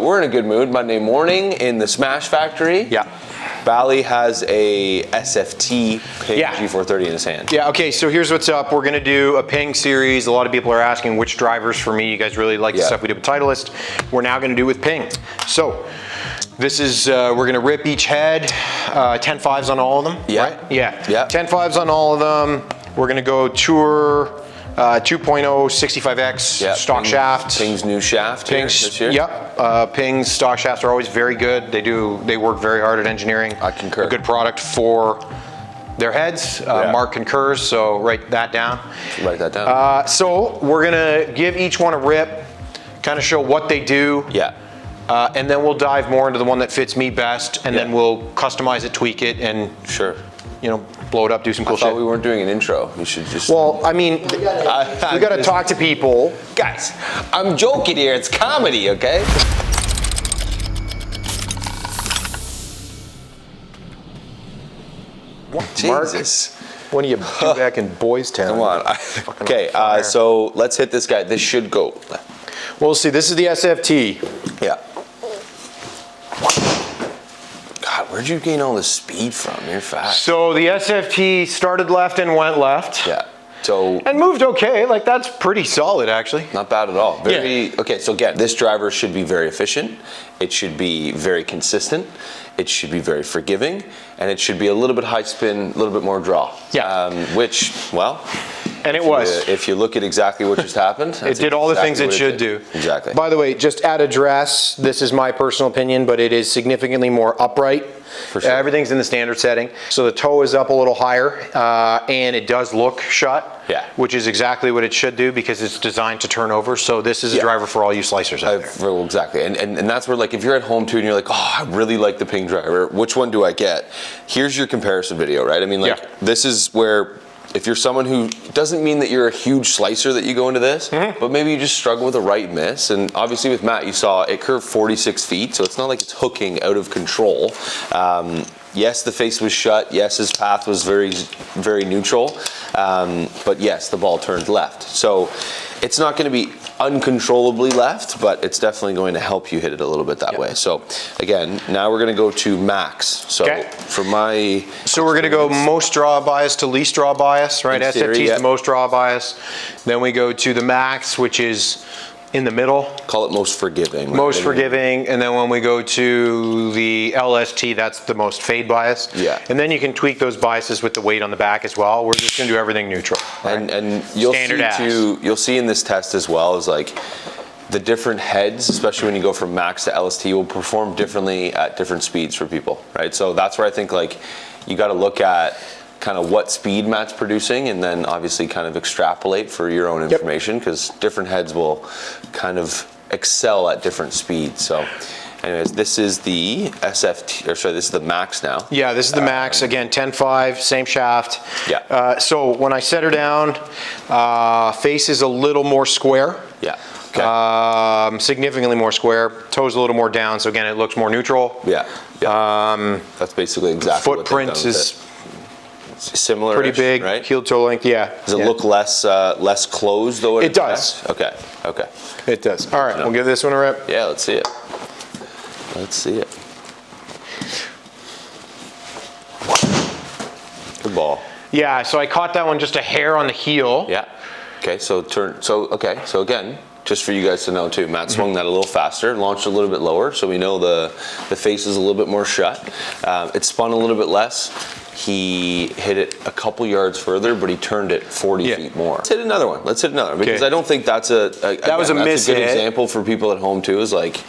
we're in a good mood. Monday morning in the Smash Factory. Yeah. Bally has a SFT Ping G430 in his hand. Yeah, okay, so here's what's up. We're gonna do a Ping series. A lot of people are asking which drivers for me. You guys really like the stuff we did with Titleist. We're now gonna do with Ping. So, this is, we're gonna rip each head, 10.5s on all of them, right? Yeah. 10.5s on all of them. We're gonna go Tour 2.0 65X stock shaft. Ping's new shaft. Ping's, Ping's stock shafts are always very good. They work very hard at engineering. I concur. A good product for their heads. Marc concurs, so write that down. Write that down. So we're gonna give each one a rip, kind of show what they do. Yeah. And then we'll dive more into the one that fits me best, and then we'll customize it, tweak it, and you know, blow it up, do some cool shit. I thought we weren't doing an intro. We should just. Well, I mean, we gotta talk to people. Guys, I'm joking here. It's comedy, okay? What? Jesus. Mark, when do you be back in Boys Town? Come on. Okay, so let's hit this guy. This should go. Well, see, this is the SFT. Yeah. God, where'd you gain all this speed from? You're fast. So the SFT started left and went left. Yeah. So. And moved okay. Like, that's pretty solid, actually. Not bad at all. Okay, so again, this driver should be very efficient. It should be very consistent. It should be very forgiving. And it should be a little bit high spin, a little bit more draw. Yeah. Which, well. And it was. If you look at exactly what just happened. It did all the things it should do. Exactly. By the way, just at address, this is my personal opinion, but it is significantly more upright. For sure. Everything's in the standard setting. So the toe is up a little higher, and it does look shut, which is exactly what it should do because it's designed to turn over. So this is a driver for all you slicers out there. Well, exactly. And that's where, like, if you're at home too and you're like, oh, I really like the Ping driver, which one do I get? Here's your comparison video, right? I mean, like, this is where, if you're someone who doesn't mean that you're a huge slicer that you go into this, but maybe you just struggle with a right miss. And obviously with Matt, you saw it curved 46 feet, so it's not like it's hooking out of control. Yes, the face was shut. Yes, his path was very, very neutral. But yes, the ball turned left. So it's not going to be uncontrollably left, but it's definitely going to help you hit it a little bit that way. So again, now we're going to go to max. So for my... So we're going to go most draw bias to least draw bias, right? SFT is the most draw bias. Then we go to the max, which is in the middle. Call it most forgiving. Most forgiving, and then when we go to the LST, that's the most fade bias. Yeah. And then you can tweak those biases with the weight on the back as well. We're just gonna do everything neutral. Right? And you'll see in this test as well is like the different heads, especially when you go from max to LST, will perform differently at different speeds for people, right? So that's where I think like you gotta look at kind of what speed Matt's producing and then obviously kind of extrapolate for your own information because different heads will kind of excel at different speeds. So anyways, this is the SFT, or sorry, this is the max now. Yeah, this is the max. Again, 10.5, same shaft. Yeah. So when I set her down, face is a little more square. Yeah. Okay. Significantly more square. Toes a little more down, so again, it looks more neutral. Yeah. That's basically exactly footprint what they've done is similar, pretty big, right? Heel toe length, Does it look less less closed though? It does. Okay. It does. All right, we'll give this one a rip. Yeah, let's see it. Let's see it. Good ball. Yeah, so I caught that one just a hair on the heel. Yeah. Okay, so so again, just for you guys to know too, Matt swung that a little faster, launched a little bit lower, so we know the face is a little bit more shut. It spun a little bit less. He hit it a couple yards further, but he turned it 40 feet more. Let's hit another one. Because I don't think that's a good example for people at home too, is like,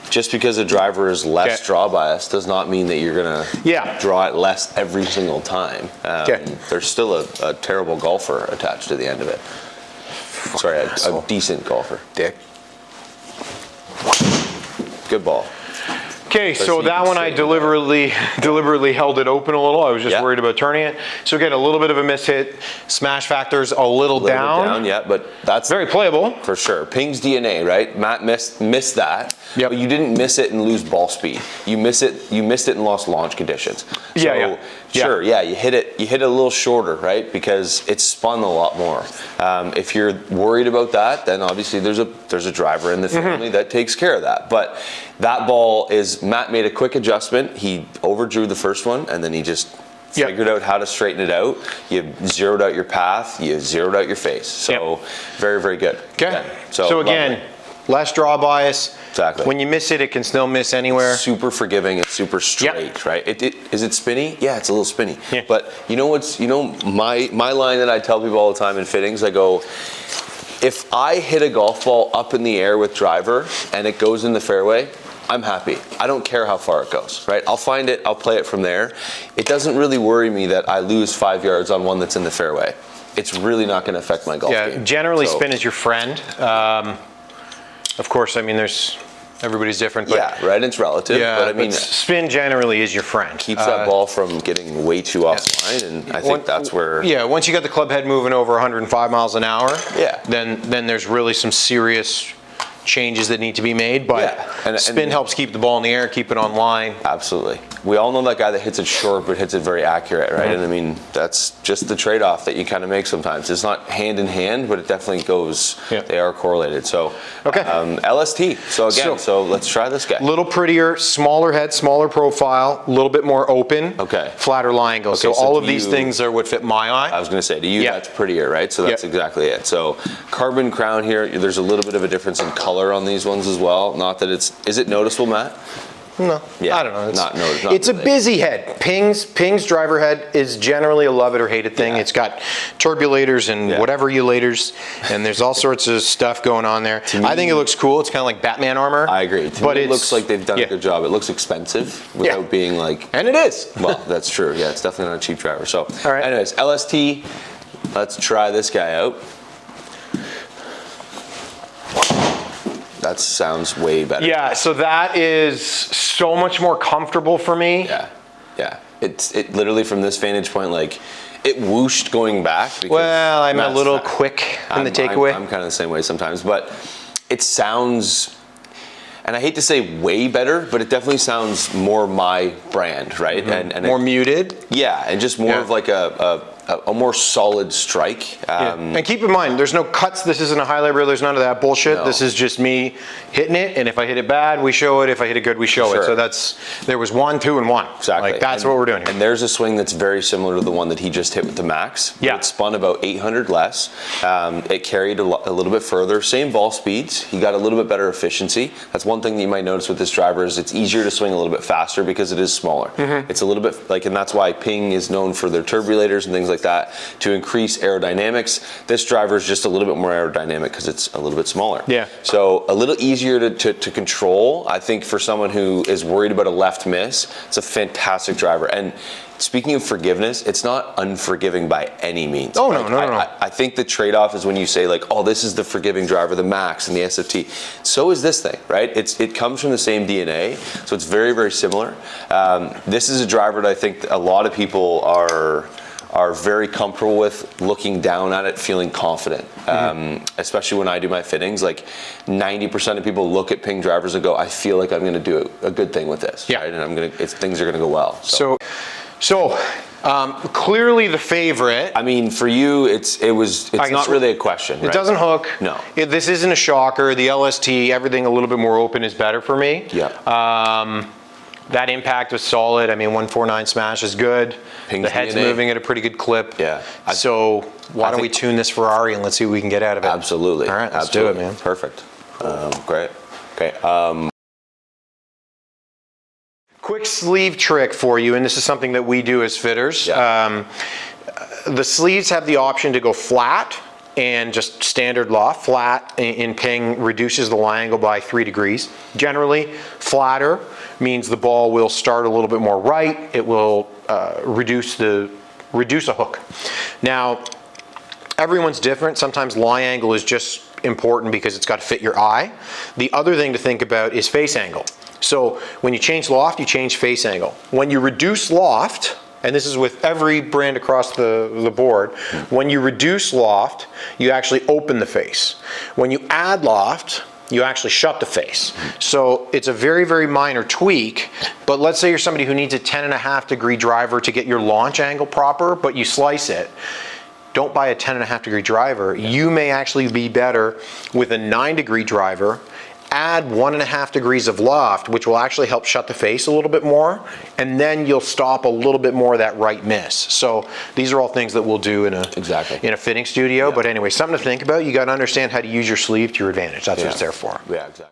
just because a driver is less draw bias does not mean that you're gonna draw it less every single time. There's still a terrible golfer attached to the end of it. Sorry, a decent golfer. Dick. Good ball. Okay, so that one I deliberately held it open a little. I was just worried about turning it. So again, a little bit of a miss hit. Smash factor's a little down. Yeah, but that's very playable. For sure. Ping's DNA, right? Matt missed that. But you didn't miss it and lose ball speed. You missed it and lost launch conditions. So Sure, yeah, you hit it a little shorter, right? Because it's spun a lot more. If you're worried about that, then obviously there's a driver in the family that takes care of that. But that ball Matt made a quick adjustment. He overdrew the first one, and then he just figured out how to straighten it out. You zeroed out your path, you zeroed out your face. So very, very good. Okay. Yeah. So again, less draw bias. Exactly. When you miss it, it can still miss anywhere. Super forgiving. It's super straight, right? Is it spinny? Yeah, it's a little spinny. Yeah. But my line that I tell people all the time in fittings, I go, if I hit a golf ball up in the air with driver and it goes in the fairway, I'm happy. I don't care how far it goes, right? I'll find it, I'll play it from there. It doesn't really worry me that I lose 5 yards on one that's in the fairway. It's really not going to affect my golf game. Generally spin is your friend. Of course, I mean, everybody's different. But right, it's relative. Yeah, but I mean, spin generally is your friend. Keeps that ball from getting way too offline, and I think that's where... Yeah, once you got the club head moving over 105 miles an hour, yeah, then there's really some serious changes that need to be made, but spin helps keep the ball in the air, keep it on line. Absolutely. We all know that guy that hits it short but hits it very accurate, right? And I mean, that's just the trade-off that you kind of make sometimes. It's not hand in hand, but it definitely goes, they are correlated. So, LST. So again, so let's try this guy. A little prettier, smaller head, smaller profile, a little bit more open, flatter lie angle. So all of these things are what fit my eye. I was going to say, to you, that's prettier, right? So that's exactly it. So carbon crown here, there's a little bit of a difference in color on these ones as well. Not that is it noticeable, Matt? No, I don't know. It's not noticeable. It's really a busy head. Ping's driver head is generally a love it or hate it thing. It's got turbulators and whatever ulators, and there's all sorts of stuff going on there. I think it looks cool. It's kind of like Batman armor. I agree. To me, it looks like they've done a good job. It looks expensive without being like... And it is. Well, that's true. Yeah, it's definitely not a cheap driver. So, anyways, LST, let's try this guy out. That sounds way better. Yeah, so that is so much more comfortable for me. Yeah. It literally from this vantage point, like it whooshed going back. Well, I'm a little quick in the takeaway. I'm kind of the same way sometimes, but it sounds, and I hate to say way better, but it definitely sounds more my brand, right? And more muted. Yeah, and just more of like a more solid strike. And keep in mind, there's no cuts. This isn't a highlight reel. There's none of that bullshit. No. This is just me hitting it. And if I hit it bad, we show it. If I hit it good, we show it. So there was 1, 2, and 1. Exactly. Like that's what we're doing here. And there's a swing that's very similar to the one that he just hit with the Max. Yeah. It spun about 800 less. It carried a little bit further. Same ball speeds. He got a little bit better efficiency. That's one thing that you might notice with this driver is it's easier to swing a little bit faster because it is smaller. It's a little bit like, and that's why Ping is known for their turbulators and things like that to increase aerodynamics. This driver is just a little bit more aerodynamic because it's a little bit smaller. Yeah. So a little easier to control. I think for someone who is worried about a left miss, it's a fantastic driver. And speaking of forgiveness, it's not unforgiving by any means. Oh, like, no. I think the trade-off is when you say like, oh, this is the forgiving driver, the Max and the SFT. So is this thing, right? It comes from the same DNA, so it's very, very similar. This is a driver that I think a lot of people are very comfortable with looking down at it, feeling confident. Especially when I do my fittings, like 90% of people look at Ping drivers and go, I feel like I'm going to do a good thing with this, right? And things are going to go well. So clearly the favorite. I mean, for you, it's not really a question. It doesn't hook. No. This isn't a shocker. The LST, everything a little bit more open is better for me. Yeah. That impact was solid. I mean, 149 smash is good. Ping's the head's DNA. Moving at a pretty good clip. Yeah. So why don't we tune this Ferrari and let's see what we can get out of it. Absolutely. All right, let's do it, man. Perfect. Great. Okay. Quick sleeve trick for you, and this is something that we do as fitters. Yeah. The sleeves have the option to go flat and just standard loft. Flat in Ping reduces the lie angle by 3 degrees. Generally, flatter means the ball will start a little bit more right. It will reduce a hook. Now, everyone's different. Sometimes lie angle is just important because it's got to fit your eye. The other thing to think about is face angle. So when you change loft, you change face angle. When you reduce loft, and this is with every brand across the board, when you reduce loft, you actually open the face. When you add loft, you actually shut the face. So it's a very, very minor tweak, But let's say you're somebody who needs a 10.5-degree driver to get your launch angle proper, but you slice it. Don't buy a 10.5-degree driver. You may actually be better with a 9-degree driver. Add 1.5 degrees of loft, which will actually help shut the face a little bit more, and then you'll stop a little bit more of that right miss. So these are all things that we'll do in a fitting studio. But anyway, something to think about. You got to understand how to use your sleeve to your advantage. That's what it's there for. Yeah, exactly.